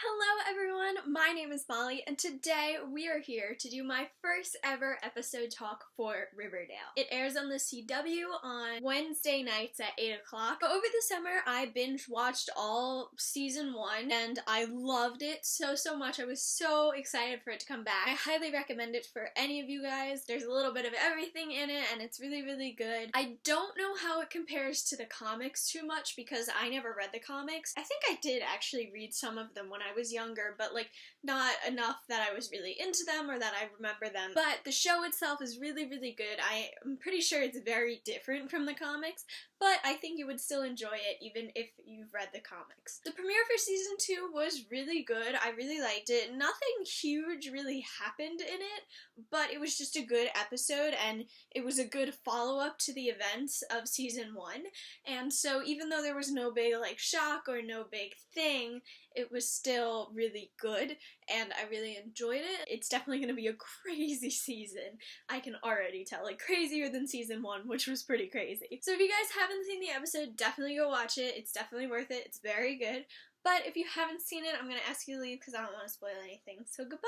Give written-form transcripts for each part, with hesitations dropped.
Hello everyone, my name is Molly, and today we are here to do my first ever episode talk for Riverdale. It airs on the CW on Wednesday nights at 8 o'clock. But over the summer, I binge watched all season 1, and I loved it so much. I was so excited for it to come back. I highly recommend it for any of you guys. There's a little bit of everything in it, and it's really good. I don't know how it compares to the comics too much because I never read the comics. I think I did actually read some of them when I was younger, but like not enough that I was really into them or that I remember them. But the show itself is really good. I'm pretty sure it's very different from the comics, but I think you would still enjoy it even if you've read the comics. The premiere for season 2 was really good. I really liked it. Nothing huge really happened in it, but it was just a good episode and it was a good follow-up to the events of season 1. And so even though there was no big like shock or no big thing, it was still really good and I really enjoyed it. It's definitely going to be a crazy season. I can already tell, like crazier than season 1, which was pretty crazy. So if you guys haven't seen the episode, definitely go watch it. It's definitely worth it. It's very good. But if you haven't seen it, I'm going to ask you to leave because I don't want to spoil anything. So goodbye!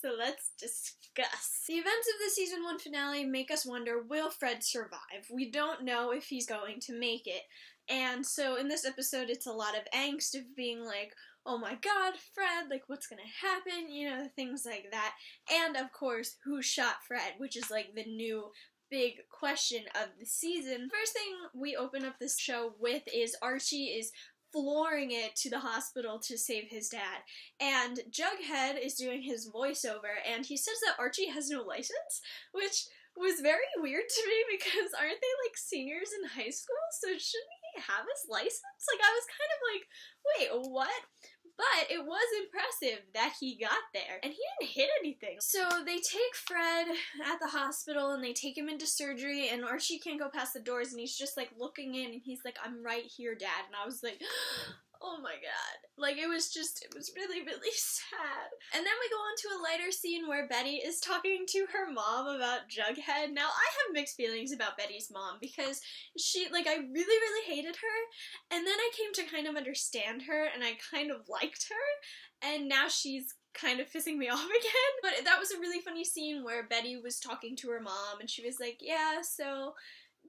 So let's discuss. The events of the season 1 finale make us wonder, will Fred survive? We don't know if he's going to make it. And so in this episode, it's a lot of angst of being like, oh my god, Fred, like what's gonna happen? You know, things like that. And of course, who shot Fred, which is like the new big question of the season. First thing we open up this show with is Archie is flooring it to the hospital to save his dad. And Jughead is doing his voiceover, and he says that Archie has no license, which was very weird to me because aren't they like seniors in high school? So shouldn't he have his license? Like I was kind of like, wait, what? But it was impressive that he got there, and he didn't hit anything. So they take Fred at the hospital, and they take him into surgery, and Archie can't go past the doors, and he's just, like, looking in, and he's like, I'm right here, Dad. And I was like, oh my god. Like, it was really sad. And then we go on to a lighter scene where Betty is talking to her mom about Jughead. Now, I have mixed feelings about Betty's mom because she, like, I really hated her, and then I came to kind of understand her, and I kind of liked her, and now she's kind of pissing me off again. But that was a really funny scene where Betty was talking to her mom, and she was like, yeah, so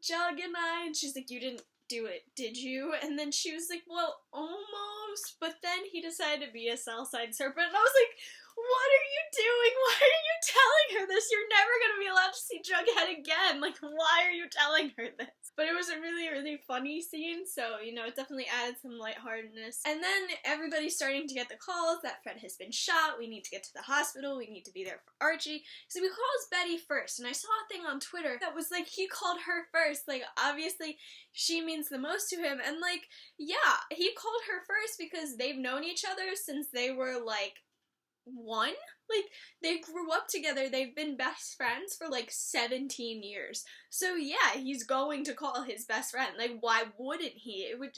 Jug and she's like, you didn't do it, did you? And then she was like, well, almost, but then he decided to be a Southside Serpent, and I was like, what are you doing? Why are you telling her this? You're never gonna be allowed to see Jughead again. Like, why are you telling her this? But it was a really funny scene, so, you know, it definitely added some lightheartedness. And then everybody's starting to get the calls that Fred has been shot, we need to get to the hospital, we need to be there for Archie. So he calls Betty first, and I saw a thing on Twitter that was like, he called her first. Like, obviously, she means the most to him, and like, yeah, he called her first because they've known each other since they were like, 1? Like, they grew up together, they've been best friends for like 17 years. So yeah, he's going to call his best friend. Like, why wouldn't he? It would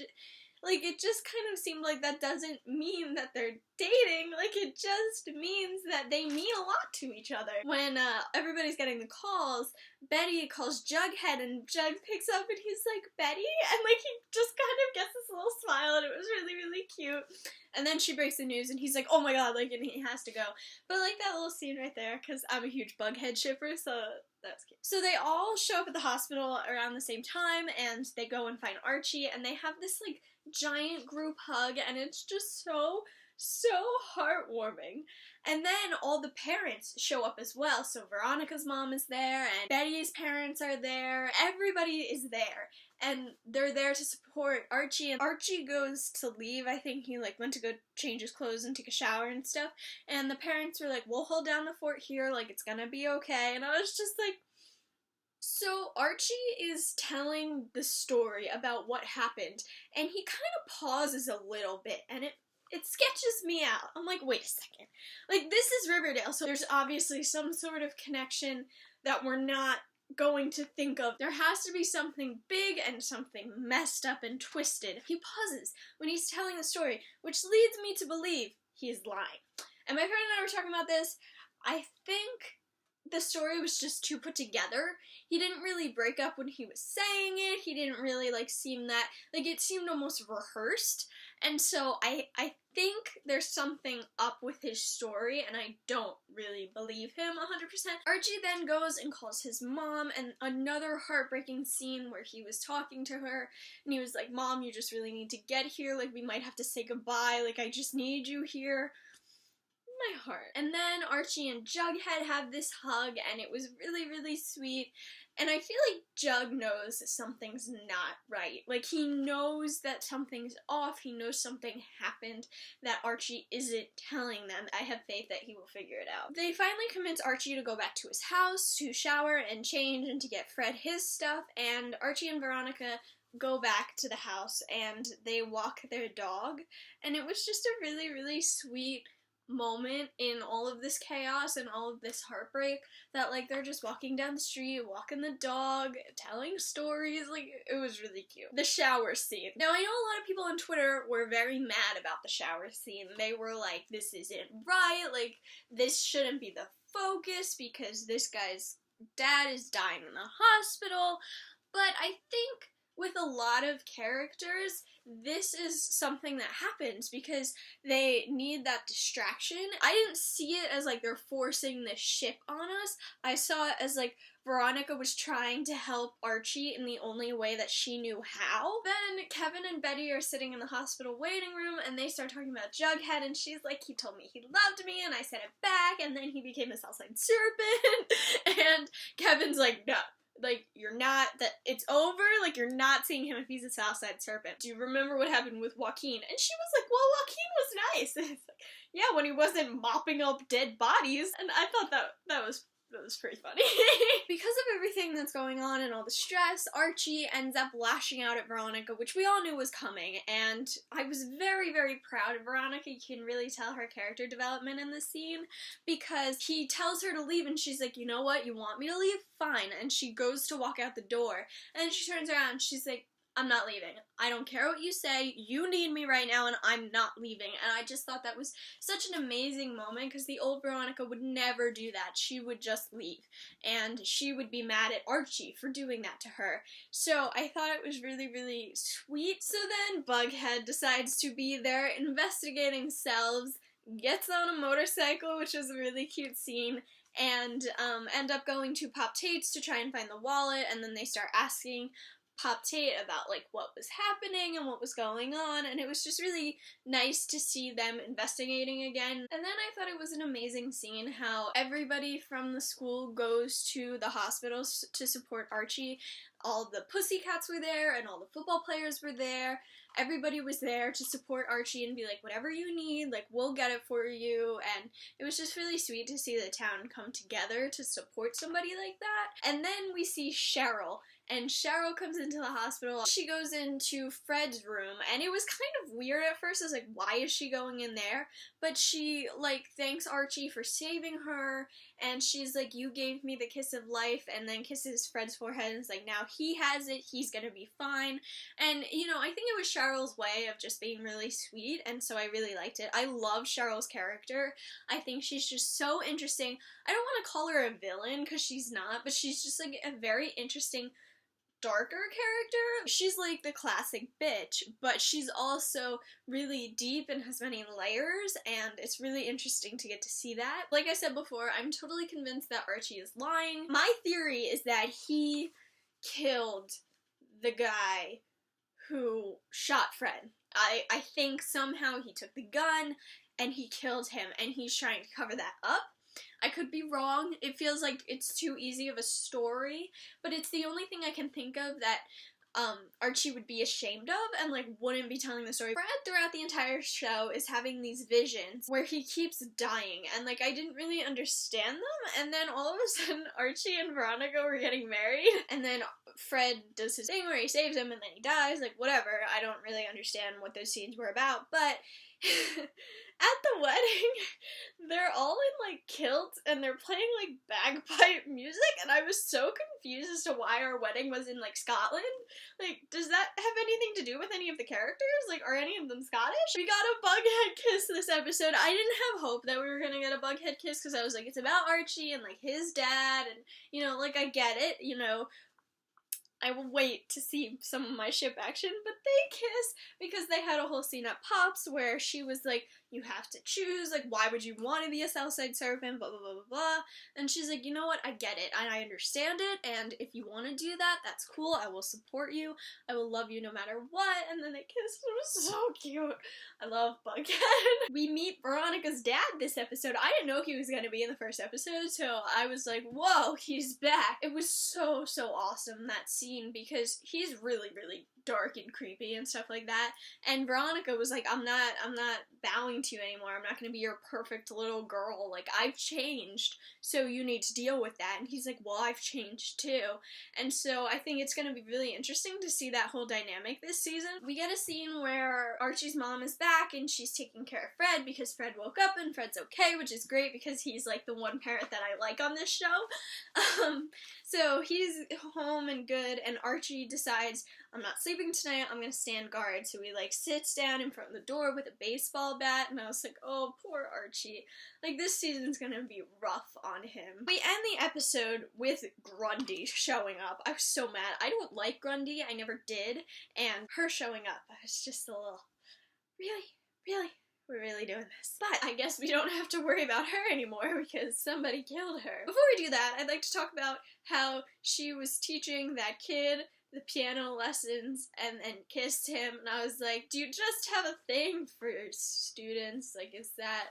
like, it just kind of seemed like that doesn't mean that they're dating. Like, it just means that they mean a lot to each other. When everybody's getting the calls, Betty calls Jughead, and Jug picks up, and he's like, Betty? And, like, he just kind of gets this little smile, and it was really cute. And then she breaks the news, and he's like, oh my god, like, and he has to go. But, like, that little scene right there, because I'm a huge Bughead shipper, so that's cute. So they all show up at the hospital around the same time, and they go and find Archie, and they have this, like, giant group hug, and it's just so heartwarming. And then all the parents show up as well. So Veronica's mom is there, and Betty's parents are there. Everybody is there. And they're there to support Archie. And Archie goes to leave. I think he like went to go change his clothes and take a shower and stuff. And the parents were like, we'll hold down the fort here, like it's gonna be okay. And I was just like, so Archie is telling the story about what happened, and he kind of pauses a little bit, and it sketches me out. I'm like, wait a second. Like, this is Riverdale, so there's obviously some sort of connection that we're not going to think of. There has to be something big and something messed up and twisted. He pauses when he's telling the story, which leads me to believe he is lying. And my friend and I were talking about this. I think the story was just too put together. He didn't really break up when he was saying it. He didn't really, like, seem that, like, it seemed almost rehearsed. And so I think there's something up with his story, and I don't really believe him 100%. Archie then goes and calls his mom, and another heartbreaking scene where he was talking to her, and he was like, Mom, you just really need to get here, like, we might have to say goodbye, like, I just need you here. My heart. And then Archie and Jughead have this hug, and it was really, really sweet. And I feel like Jug knows that something's not right. Like, he knows that something's off. He knows something happened that Archie isn't telling them. I have faith that he will figure it out. They finally convince Archie to go back to his house to shower and change and to get Fred his stuff. And Archie and Veronica go back to the house and they walk their dog. And it was just a really, really sweet moment in all of this chaos and all of this heartbreak that, like, they're just walking down the street, walking the dog, telling stories. Like, it was really cute. The shower scene. Now, I know a lot of people on Twitter were very mad about the shower scene. They were like, this isn't right, like, this shouldn't be the focus because this guy's dad is dying in the hospital. But I think with a lot of characters, this is something that happens because they need that distraction. I didn't see it as, like, they're forcing the ship on us. I saw it as, like, Veronica was trying to help Archie in the only way that she knew how. Then Kevin and Betty are sitting in the hospital waiting room, and they start talking about Jughead, and she's like, he told me he loved me, and I said it back, and then he became a Southside Serpent, and Kevin's like, no. Like, you're not, that it's over, like, you're not seeing him if he's a Southside Serpent. Do you remember what happened with Joaquin? And she was like, well, Joaquin was nice. And it's like, yeah, when he wasn't mopping up dead bodies. And I thought that was pretty funny. Because of everything that's going on and all the stress, Archie ends up lashing out at Veronica, which we all knew was coming, and I was very, very proud of Veronica. You can really tell her character development in this scene, because he tells her to leave, and she's like, you know what, you want me to leave? Fine. And she goes to walk out the door, and then she turns around, and she's like, I'm not leaving. I don't care what you say. You need me right now, and I'm not leaving. And I just thought that was such an amazing moment, because the old Veronica would never do that. She would just leave, and she would be mad at Archie for doing that to her. So I thought it was really, really sweet. So then Bughead decides to be there investigating selves, gets on a motorcycle, which was a really cute scene, and end up going to Pop Tate's to try and find the wallet, and then they start asking Pop Tate about, like, what was happening and what was going on, and it was just really nice to see them investigating again. And then I thought it was an amazing scene how everybody from the school goes to the hospitals to support Archie. All the pussycats were there, and all the football players were there. Everybody was there to support Archie and be like, whatever you need, like, we'll get it for you. And it was just really sweet to see the town come together to support somebody like that. And then we see Cheryl. And Cheryl comes into the hospital. She goes into Fred's room, and it was kind of weird at first. I was like, why is she going in there? But she, like, thanks Archie for saving her, and she's like, you gave me the kiss of life, and then kisses Fred's forehead, and is like, now he has it, he's gonna be fine. And, you know, I think it was Cheryl's way of just being really sweet, and so I really liked it. I love Cheryl's character. I think she's just so interesting. I don't want to call her a villain, because she's not, but she's just, like, a very interesting, darker character. She's like the classic bitch, but she's also really deep and has many layers, and it's really interesting to get to see that. Like I said before, I'm totally convinced that Archie is lying. My theory is that he killed the guy who shot Fred. I think somehow he took the gun and he killed him, and he's trying to cover that up. I could be wrong. It feels like it's too easy of a story, but it's the only thing I can think of that Archie would be ashamed of and, like, wouldn't be telling the story. Fred, throughout the entire show, is having these visions where he keeps dying, and, like, I didn't really understand them, and then all of a sudden Archie and Veronica were getting married, and then Fred does his thing where he saves him and then he dies, like, whatever. I don't really understand what those scenes were about, but at the wedding, they're all in, like, kilts, and they're playing, like, bagpipe music, and I was so confused as to why our wedding was in, like, Scotland. Like, does that have anything to do with any of the characters? Like, are any of them Scottish? We got a bughead kiss this episode. I didn't have hope that we were gonna get a bughead kiss, because I was like, it's about Archie and, like, his dad, and, you know, like, I get it, you know, I will wait to see some of my ship action, but they kiss because they had a whole scene at Pops where she was like, you have to choose, like, why would you want to be a Southside Serpent, blah, blah, blah, blah, blah, and she's like, you know what, I get it, and I understand it, and if you want to do that, that's cool, I will support you, I will love you no matter what, and then they kissed, it was so cute. I love Bughead. We meet Veronica's dad this episode. I didn't know he was going to be in the first episode, so I was like, whoa, he's back. It was so, so awesome, that scene, because he's really, really dark and creepy and stuff like that, and Veronica was like, I'm not bowing to you anymore, I'm not gonna be your perfect little girl, like, I've changed, so you need to deal with that, and he's like, well, I've changed too, and so I think it's gonna be really interesting to see that whole dynamic this season. We get a scene where Archie's mom is back, and she's taking care of Fred, because Fred woke up, and Fred's okay, which is great, because he's, like, the one parent that I like on this show. So he's home and good, and Archie decides, I'm not sleeping tonight, I'm gonna stand guard. So he, like, sits down in front of the door with a baseball bat, and I was like, oh, poor Archie. Like, this season's gonna be rough on him. We end the episode with Grundy showing up. I was so mad. I don't like Grundy, I never did, and her showing up, I was just a little, really? Really? We're really doing this. But I guess we don't have to worry about her anymore because somebody killed her. Before we do that, I'd like to talk about how she was teaching that kid the piano lessons and then kissed him, and I was like, do you just have a thing for students? Like, is that,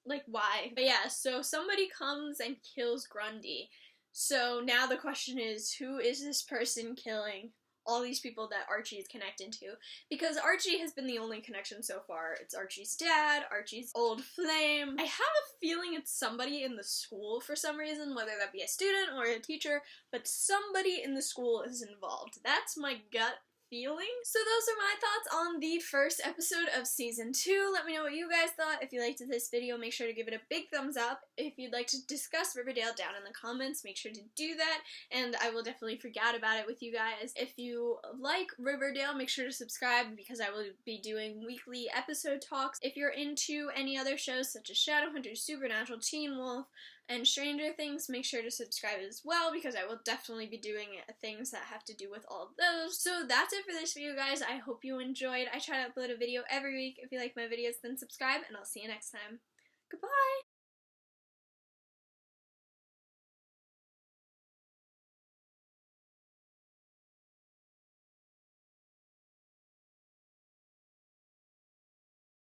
like, why? But yeah, so somebody comes and kills Grundy. So now the question is, who is this person killing all these people that Archie is connected to? Because Archie has been the only connection so far. It's Archie's dad, Archie's old flame. I have a feeling it's somebody in the school for some reason, whether that be a student or a teacher, but somebody in the school is involved. That's my gut feeling. So those are my thoughts on the first episode of season 2. Let me know what you guys thought. If you liked this video, make sure to give it a big thumbs up. If you'd like to discuss Riverdale down in the comments, make sure to do that, and I will definitely forget about it with you guys. If you like Riverdale, make sure to subscribe because I will be doing weekly episode talks. If you're into any other shows such as Shadowhunters, Supernatural, Teen Wolf, and Stranger Things, make sure to subscribe as well because I will definitely be doing things that have to do with all of those. So that's it for this video, guys. I hope you enjoyed. I try to upload a video every week. If you like my videos, then subscribe, and I'll see you next time. Goodbye!